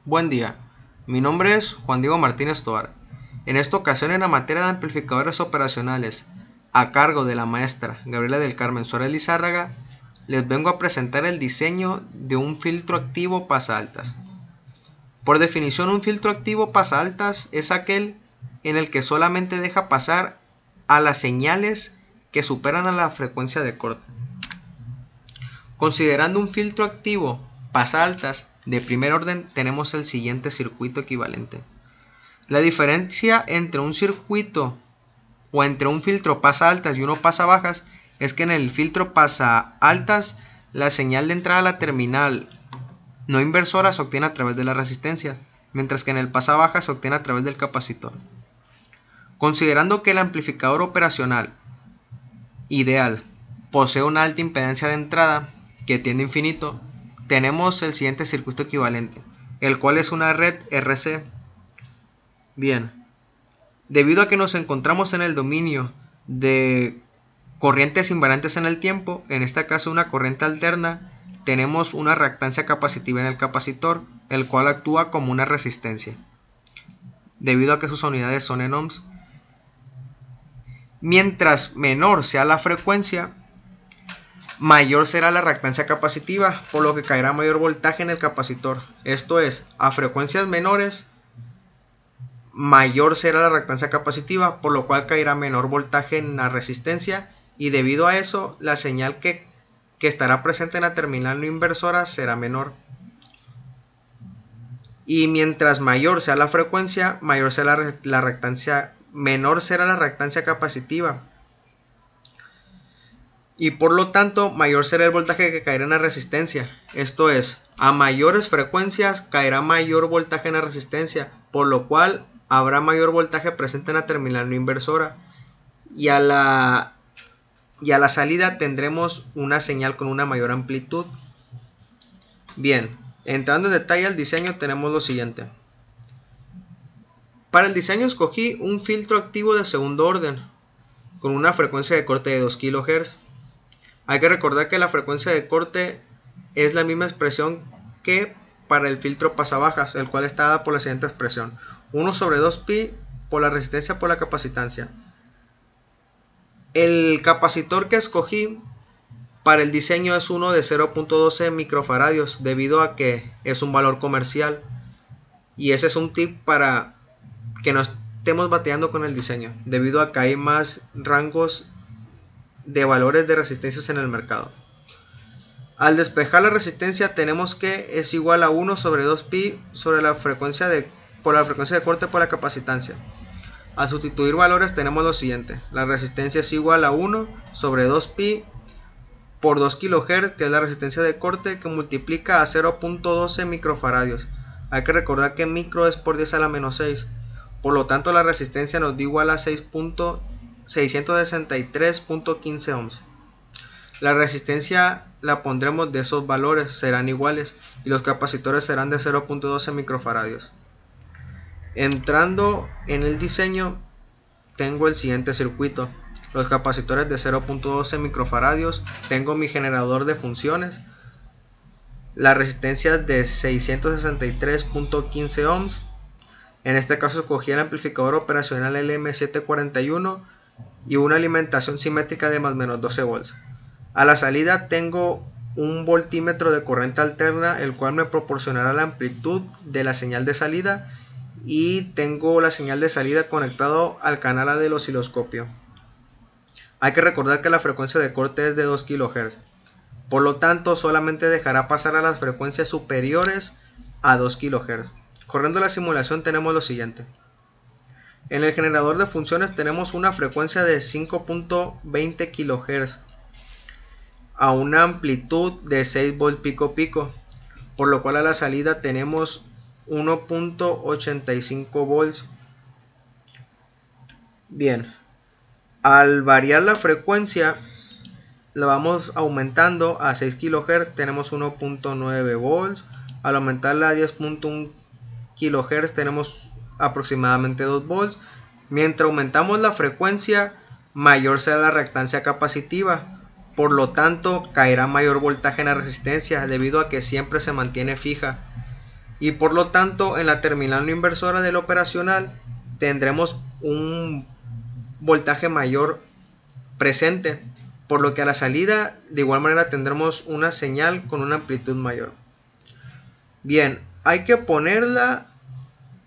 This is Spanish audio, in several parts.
Buen día, mi nombre es Juan Diego Martínez Tovar. En esta ocasión, en la materia de amplificadores operacionales, a cargo de la maestra Gabriela del Carmen Suárez Lizárraga, les vengo a presentar el diseño de un filtro activo pasaltas. Por definición, un filtro activo pasaltas es aquel en el que solamente deja pasar a las señales que superan a la frecuencia de corte. Considerando un filtro activo pasaltas de primer orden, tenemos el siguiente circuito equivalente. La diferencia entre un circuito o entre un filtro pasa altas y uno pasa bajas es que en el filtro pasa altas la señal de entrada a la terminal no inversora se obtiene a través de la resistencia, mientras que en el pasa baja se obtiene a través del capacitor. Considerando que el amplificador operacional ideal posee una alta impedancia de entrada que tiende a infinito, tenemos el siguiente circuito equivalente, el cual es una red RC. Bien, debido a que nos encontramos en el dominio de corrientes invariantes en el tiempo, en este caso una corriente alterna, tenemos una reactancia capacitiva en el capacitor, el cual actúa como una resistencia, debido a que sus unidades son en ohms. Mientras menor sea la frecuencia, mayor será la reactancia capacitiva, por lo que caerá mayor voltaje en el capacitor. Esto es, a frecuencias menores, mayor será la reactancia capacitiva, por lo cual caerá menor voltaje en la resistencia, y debido a eso, la señal que estará presente en la terminal no inversora será menor. Y mientras mayor sea la frecuencia, mayor será la reactancia, menor será la reactancia capacitiva. Y por lo tanto, mayor será el voltaje que caerá en la resistencia. Esto es, a mayores frecuencias caerá mayor voltaje en la resistencia, por lo cual habrá mayor voltaje presente en la terminal no inversora. Y a la salida tendremos una señal con una mayor amplitud. Bien, entrando en detalle al diseño, tenemos lo siguiente. Para el diseño escogí un filtro activo de segundo orden, con una frecuencia de corte de 2 kHz. Hay que recordar que la frecuencia de corte es la misma expresión que para el filtro pasabajas, el cual está dada por la siguiente expresión: 1 sobre 2pi por la resistencia por la capacitancia. El capacitor que escogí para el diseño es uno de 0.12 microfaradios, debido a que es un valor comercial. Y ese es un tip para que no estemos bateando con el diseño, debido a que hay más rangos de valores de resistencias en el mercado. Al despejar la resistencia tenemos que es igual a 1 sobre 2pi sobre la frecuencia de corte por la capacitancia. Al sustituir valores tenemos lo siguiente: la resistencia es igual a 1 sobre 2pi por 2 kHz, que es la resistencia de corte, que multiplica a 0.12 microfaradios. Hay que recordar que micro es por 10 a la menos 6. Por lo tanto, la resistencia nos da igual a 663.15 ohms. La resistencia la pondremos de esos valores, serán iguales, y los capacitores serán de 0.12 microfaradios. Entrando en el diseño, tengo el siguiente circuito: los capacitores de 0.12 microfaradios, tengo mi generador de funciones, la resistencia de 663.15 ohms. En este caso escogí el amplificador operacional LM741 y una alimentación simétrica de más o menos 12 volts. A la salida tengo un voltímetro de corriente alterna, el cual me proporcionará la amplitud de la señal de salida, y tengo la señal de salida conectado al canal A del osciloscopio. Hay que recordar que la frecuencia de corte es de 2 kHz, por lo tanto solamente dejará pasar a las frecuencias superiores a 2 kHz. Corriendo la simulación tenemos lo siguiente: en el generador de funciones tenemos una frecuencia de 5.20 kHz a una amplitud de 6 volt pico pico, por lo cual a la salida tenemos 1.85 volts. Bien, al variar la frecuencia la vamos aumentando a 6 kHz, tenemos 1.9 volts. Al aumentarla a 10.1 kHz tenemos aproximadamente 2 volts. Mientras aumentamos la frecuencia, mayor será la reactancia capacitiva, por lo tanto caerá mayor voltaje en la resistencia, debido a que siempre se mantiene fija. y por lo tanto en la terminal no inversora del operacional tendremos un voltaje mayor presente, por lo que a la salida de igual manera tendremos una señal con una amplitud mayor. Bien, hay que ponerla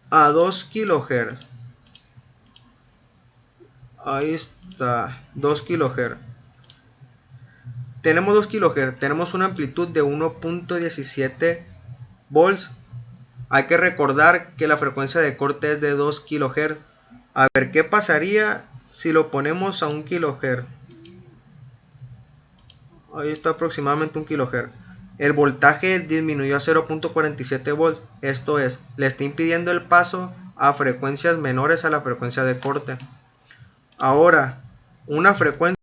a 2 kHz. Ahí está, 2 kHz. Tenemos 2 kHz, tenemos una amplitud de 1.17 volts. Hay que recordar que la frecuencia de corte es de 2 kHz. A ver, ¿qué pasaría si lo ponemos a 1 kHz? Ahí está aproximadamente 1 kHz. El voltaje disminuyó a 0.47 volts. Esto es, le está impidiendo el paso a frecuencias menores a la frecuencia de corte. Ahora, una frecuencia